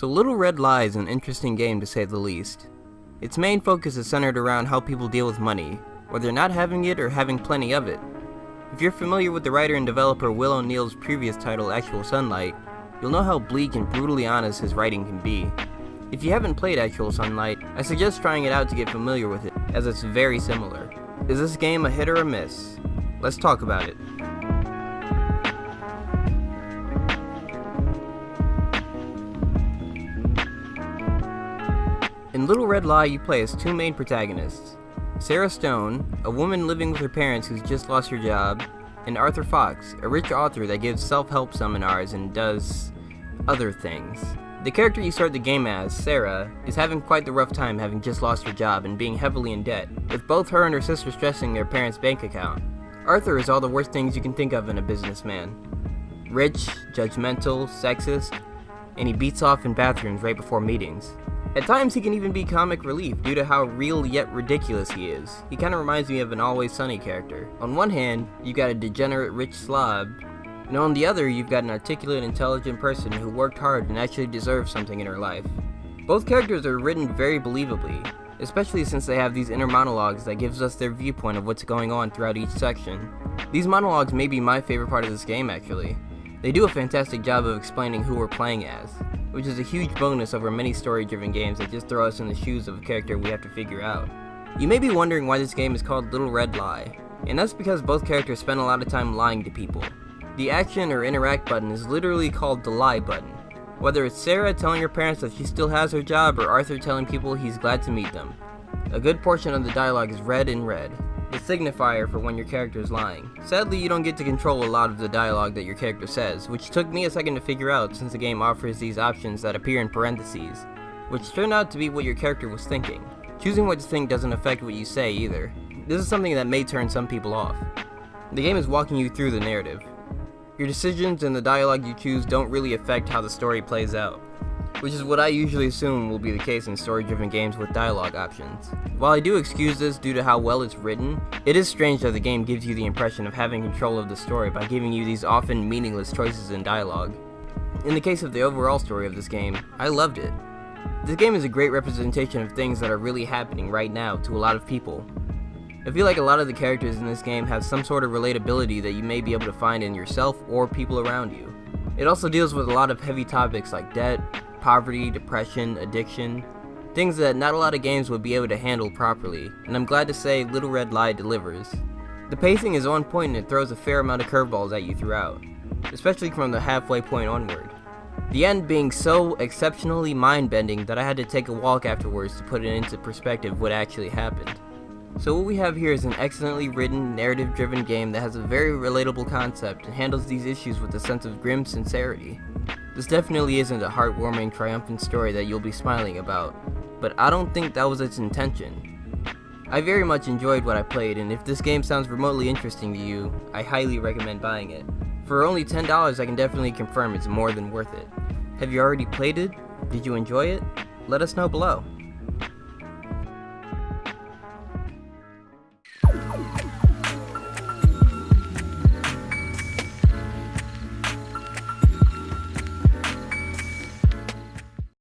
So Little Red Lie is an interesting game to say the least. Its main focus is centered around how people deal with money, whether not having it or having plenty of it. If you're familiar with the writer and developer Will O'Neill's previous title Actual Sunlight, you'll know how bleak and brutally honest his writing can be. If you haven't played Actual Sunlight, I suggest trying it out to get familiar with it, as it's very similar. Is this game a hit or a miss? Let's talk about it. In Little Red Lie, you play as two main protagonists. Sarah Stone, a woman living with her parents who's just lost her job, and Arthur Fox, a rich author that gives self-help seminars and does other things. The character you start the game as, Sarah, is having quite the rough time having just lost her job and being heavily in debt, with both her and her sister stressing their parents' bank account. Arthur is all the worst things you can think of in a businessman. Rich, judgmental, sexist, and he beats off in bathrooms right before meetings. At times he can even be comic relief due to how real yet ridiculous he is. He kinda reminds me of an Always Sunny character. On one hand, you got a degenerate rich slob, and on the other you've got an articulate, intelligent person who worked hard and actually deserves something in her life. Both characters are written very believably, especially since they have these inner monologues that gives us their viewpoint of what's going on throughout each section. These monologues may be my favorite part of this game actually. They do a fantastic job of explaining who we're playing as, which is a huge bonus over many story-driven games that just throw us in the shoes of a character we have to figure out. You may be wondering why this game is called Little Red Lie, and that's because both characters spend a lot of time lying to people. The action or interact button is literally called the lie button, whether it's Sarah telling her parents that she still has her job or Arthur telling people he's glad to meet them. A good portion of the dialogue is read in red, the signifier for when your character is lying. Sadly, you don't get to control a lot of the dialogue that your character says, which took me a second to figure out since the game offers these options that appear in parentheses, which turned out to be what your character was thinking. Choosing what to think doesn't affect what you say either. This is something that may turn some people off. The game is walking you through the narrative. Your decisions and the dialogue you choose don't really affect how the story plays out, which is what I usually assume will be the case in story-driven games with dialogue options. While I do excuse this due to how well it's written, it is strange that the game gives you the impression of having control of the story by giving you these often meaningless choices in dialogue. In the case of the overall story of this game, I loved it. This game is a great representation of things that are really happening right now to a lot of people. I feel like a lot of the characters in this game have some sort of relatability that you may be able to find in yourself or people around you. It also deals with a lot of heavy topics like debt, poverty, depression, addiction, things that not a lot of games would be able to handle properly, and I'm glad to say Little Red Lie delivers. The pacing is on point and it throws a fair amount of curveballs at you throughout, especially from the halfway point onward. The end being so exceptionally mind-bending that I had to take a walk afterwards to put it into perspective what actually happened. So what we have here is an excellently written, narrative-driven game that has a very relatable concept and handles these issues with a sense of grim sincerity. This definitely isn't a heartwarming, triumphant story that you'll be smiling about, but I don't think that was its intention. I very much enjoyed what I played, and if this game sounds remotely interesting to you, I highly recommend buying it. For only $10, I can definitely confirm it's more than worth it. Have you already played it? Did you enjoy it? Let us know below.